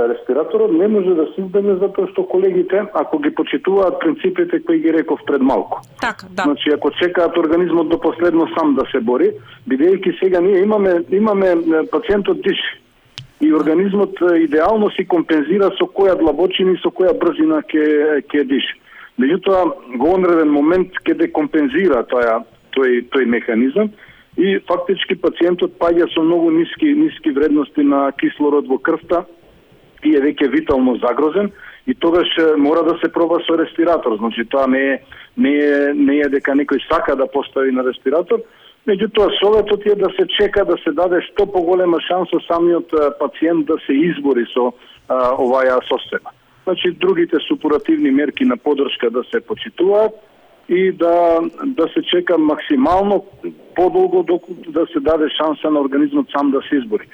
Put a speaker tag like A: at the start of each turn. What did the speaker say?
A: Респираторот не може да се избегне затоа што колегите, ако ги почитуваат принципите кои ги реков пред малку.
B: Така, да.
A: Значи, ако чекаат организмот до последно сам да се бори, бидејќи сега ние имаме пациентот диши и организмот идеално си компензира со која длабочина и со која брзина ќе диши. Меѓутоа, во одреден момент ќе декомпензира тој механизам и фактички пациентот паѓа со многу ниски вредности на кислород во крвта и е веќе витално загрозен и тогаш мора да се проба со респиратор. Значи тоа не е дека некој сака да постави на респиратор, меѓутоа советот е да се чека да се даде што поголема шанса самиот пациент да се избори со оваа состојба. Значи другите супоративни мерки на поддршка да се почитуваат и да се чека максимално подолго да се даде шанса на организмот сам да се избори.